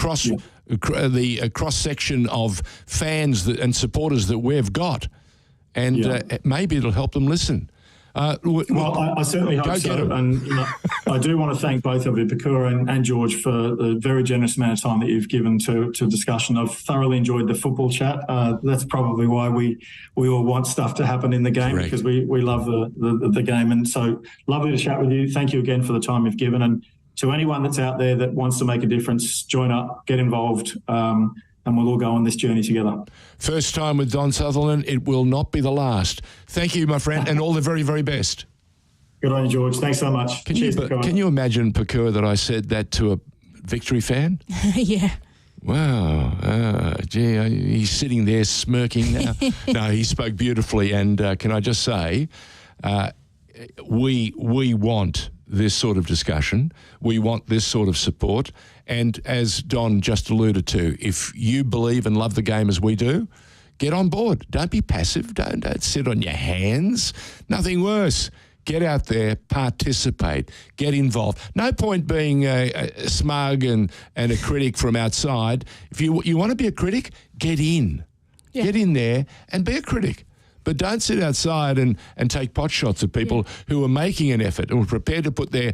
cross section of fans and supporters that we've got. And maybe it'll help them listen. Well, I certainly hope so. And I do want to thank both of you, Pokuah and George, for the very generous amount of time that you've given to discussion. I've thoroughly enjoyed the football chat. That's probably why we all want stuff to happen in the game. Correct. Because we love the game. And so lovely to chat with you. Thank you again for the time you've given. And to anyone that's out there that wants to make a difference, join up, get involved, and we'll all go on this journey together. First time with Don Sutherland. It will not be the last. Thank you, my friend, and all the very, very best. Good on you, George. Thanks so much. Can you imagine, Pokuah, that I said that to a Victory fan? Yeah. Wow. He's sitting there smirking. No, he spoke beautifully. And can I just say, we want this sort of discussion. We want this sort of support. And as Don just alluded to, if you believe and love the game as we do, get on board. Don't be passive. Don't sit on your hands. Nothing worse. Get out there, participate, get involved. No point being smug and a critic from outside. If you want to be a critic, get in. Yeah. Get in there and be a critic. But don't sit outside and take pot shots at people who are making an effort and are prepared to put their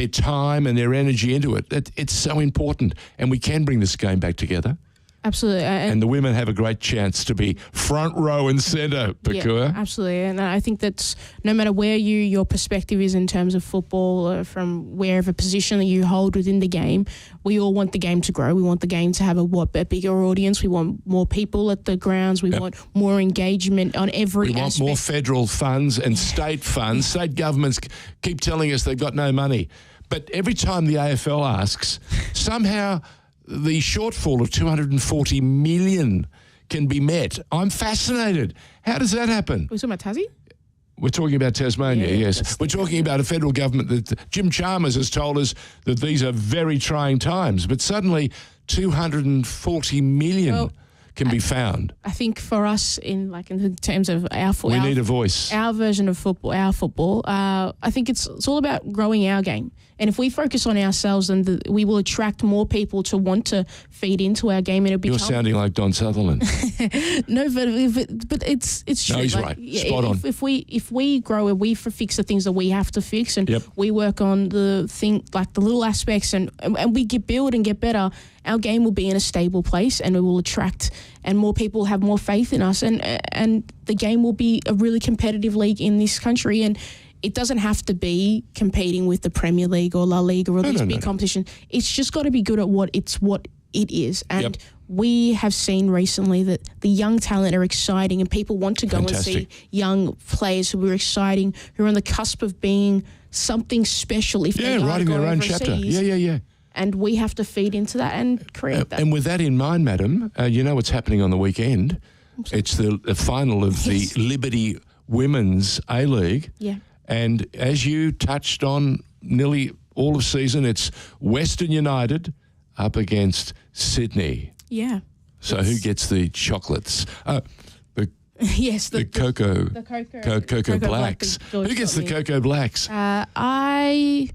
time and their energy into it. It's so important. And we can bring this game back together. Absolutely. And the women have a great chance to be front row and centre, Pokuah. Yeah, absolutely. And I think that's no matter where your perspective is in terms of football, or from wherever position that you hold within the game, we all want the game to grow. We want the game to have a bigger audience. We want more people at the grounds. We want more engagement on every aspect. We want more federal funds and state funds. State governments keep telling us they've got no money. But every time the AFL asks, somehow the shortfall of $240 million can be met. I'm fascinated. How does that happen? Are we talking about Tassie? We're talking about Tasmania, yes. We're talking about a federal government that Jim Chalmers has told us that these are very trying times, but suddenly $240 million can be found. I think for us, in terms of we need a voice. Our version of football, I think it's all about growing our game. And if we focus on ourselves, then we will attract more people to want to feed into our game. And it'll become... You're sounding like Don Sutherland. No, but it's true. No, he's right. Spot on. If we grow and we fix the things that we have to fix, and we work on the little aspects, and we build and get better, our game will be in a stable place, and it will attract, and more people have more faith in us, and the game will be a really competitive league in this country. And it doesn't have to be competing with the Premier League or La Liga or these big competitions. It's just got to be good at what it is. And we have seen recently that the young talent are exciting, and people want to go and see young players who are exciting, who are on the cusp of being something special if they writing their own chapter. Yeah. And we have to feed into that and create that. And with that in mind, madam, you know what's happening on the weekend? It's the final of the Liberty Women's A-League. Yeah. And as you touched on nearly all of season, it's Western United up against Sydney. Yeah. So who gets the chocolates? The Cocoa Blacks. Who gets the Cocoa Blacks? I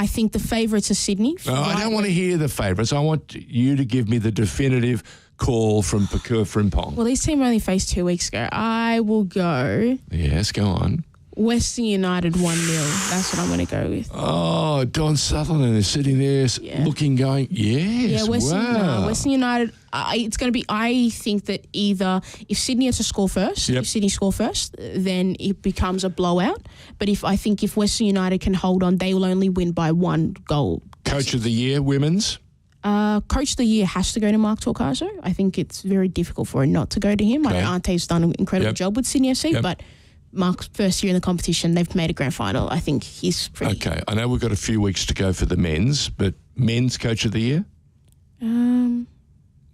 think the favourites are Sydney. No, I don't want to hear the favourites. I want you to give me the definitive call from Pokuah Frimpong. Well, these teams only faced 2 weeks ago. I will go. Yes, go on. Western United 1-0. That's what I'm going to go with. Oh, Don Sutherland is sitting there looking, going, yes, Western United, it's going to be, I think that either if Sydney has to score first, if Sydney score first, then it becomes a blowout. But if Western United can hold on, they will only win by 1 goal. Coach of the Year, women's? Coach of the Year has to go to Mark Torcaso. I think it's very difficult for it not to go to him. Okay. Ante's done an incredible job with Sydney FC, but Mark's first year in the competition, they've made a grand final. I think he's pretty... Okay, I know we've got a few weeks to go for the men's, but men's Coach of the Year?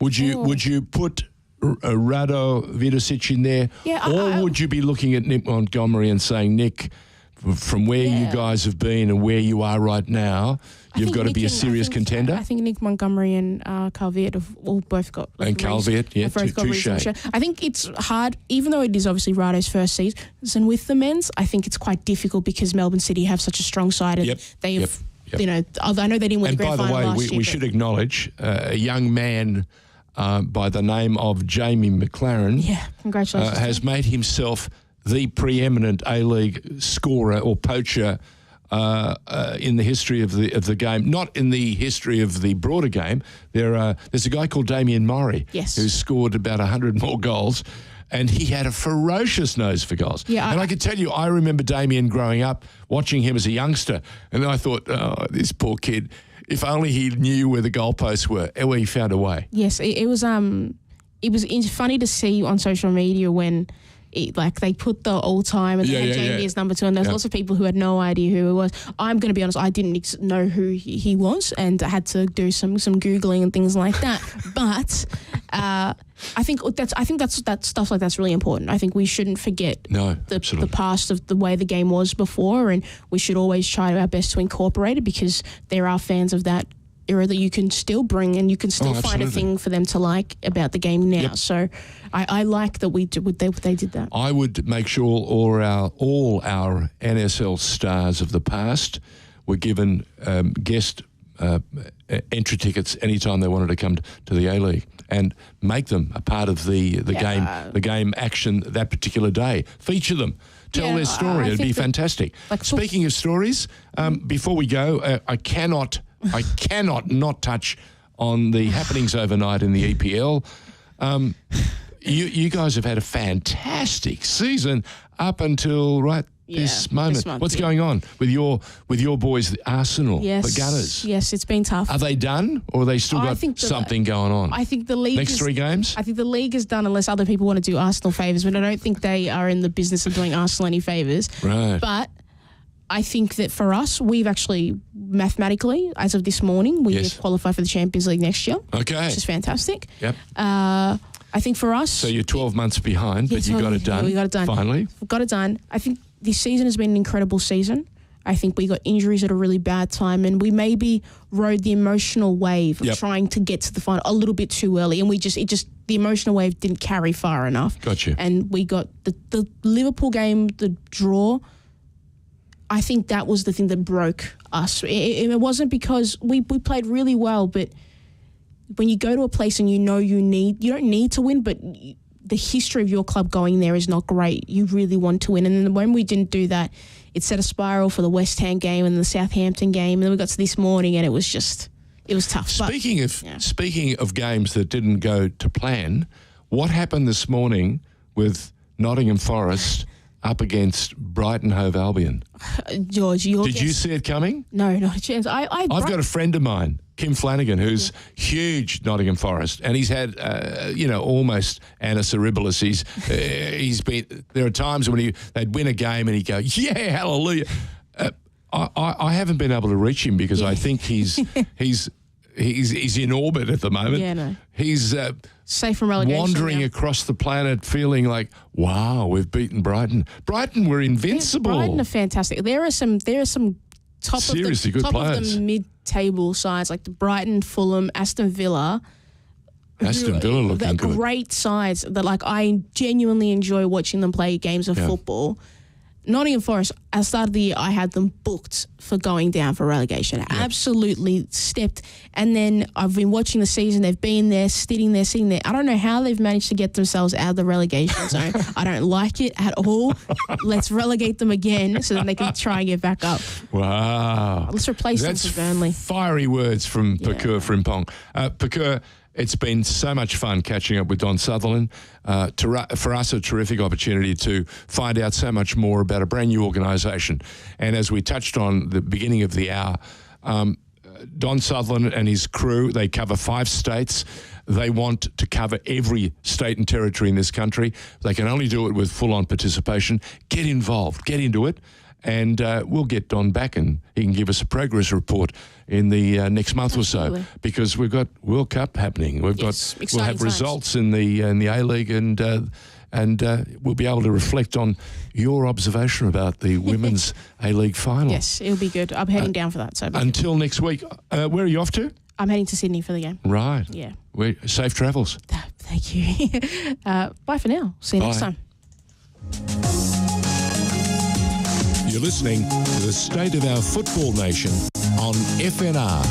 Would you put Rado Vidosic in there? Yeah, or would you be looking at Nick Montgomery and saying, Nick, from where you guys have been and where you are right now, you've got to be a serious contender? I think Nick Montgomery and Calviert have all both got... And Calviert, touche. I think it's hard, even though it is obviously Rado's first season with the men's, I think it's quite difficult because Melbourne City have such a strong side and they have... You know, I know they didn't win the grand final last year. And by the way, we should acknowledge a young man by the name of Jamie McLaren congratulations, has made himself the preeminent A-League scorer or poacher in the history of the game. Not in the history of the broader game. There's a guy called Damien Murray who's scored about 100 more goals. And he had a ferocious nose for goals. Yeah, and I can tell you, I remember Damien growing up, watching him as a youngster, and I thought, oh, this poor kid, if only he knew where the goalposts were, where he found a way. Yes, it was funny to see on social media when they put the all-time and they had Jamie as number 2, and there's lots of people who had no idea who he was. I'm going to be honest, I didn't know who he was, and I had to do some Googling and things like that. But I think that stuff like that's really important. I think we shouldn't forget the past of the way the game was before, and we should always try our best to incorporate it because there are fans of that era that you can still bring and you can still find a thing for them to like about the game now. So I like that they did that. I would make sure all our NSL stars of the past were given guest entry tickets anytime they wanted to come to the A-League and make them a part of the game action that particular day. Feature them. Tell their story. It'd be fantastic. Speaking of stories, before we go, I cannot not touch on the happenings overnight in the EPL. You guys have had a fantastic season up until this moment. What's going on with your boys, the Arsenal, the Gunners? Yes, it's been tough. Are they done, or they still got something going on? I think the league next 3 games. I think the league is done unless other people want to do Arsenal favours, but I don't think they are in the business of doing Arsenal any favours. Right. But I think that for us, we've actually mathematically, as of this morning, we have qualified for the Champions League next year. Okay. Which is fantastic. Yep. I think for us... So you're 12 months behind, but you got it done. We got it done. Finally. We got it done. I think this season has been an incredible season. I think we got injuries at a really bad time, and we maybe rode the emotional wave of trying to get to the final a little bit too early, and the emotional wave didn't carry far enough. Got you. And we got the Liverpool game, the draw. I think that was the thing that broke us. It wasn't because we played really well, but when you go to a place and you don't need to win, but the history of your club going there is not great. You really want to win. And then when we didn't do that, it set a spiral for the West Ham game and the Southampton game. And then we got to this morning and it was tough. Speaking of games that didn't go to plan, what happened this morning with Nottingham Forest up against Brighton Hove Albion? George, did you see it coming? No, not a chance. I've got a friend of mine, Kim Flanagan, who's huge Nottingham Forest, and he's had, almost annus horribilis. He's been. There are times when they'd win a game and he'd go, "Yeah, hallelujah." I haven't been able to reach him because I think he's in orbit at the moment. Yeah, no. He's safe from relegation. Wandering across the planet, feeling like, wow, we've beaten Brighton. Brighton were invincible. Yeah, Brighton are fantastic. There are some top of the mid-table sides like the Brighton, Fulham, Aston Villa. Aston Villa looking good. Great sides that I genuinely enjoy watching them play games of football. Nottingham Forest, at the start of the year, I had them booked for going down for relegation. Yep. Absolutely stepped. And then I've been watching the season. They've been there, sitting there. I don't know how they've managed to get themselves out of the relegation zone. I don't like it at all. Let's relegate them again so that they can try and get back up. Wow. Let's replace them for Burnley. Fiery words from Pokuah Frimpong. Pokuah, it's been so much fun catching up with Don Sutherland. For us, a terrific opportunity to find out so much more about a brand new organisation. And as we touched on at the beginning of the hour, Don Sutherland and his crew, they cover 5 states. They want to cover every state and territory in this country. They can only do it with full-on participation. Get involved. Get into it. And we'll get Don back and he can give us a progress report in the next month or so, because we've got World Cup happening. We'll have results in the A-League, and we'll be able to reflect on your observation about the women's A-League final. Yes, it'll be good. I'm heading down for that. So until next week, where are you off to? I'm heading to Sydney for the game. Right. Yeah. Safe travels. Thank you. Bye for now. See you next time. You're listening to the State of Our Football Nation on FNR.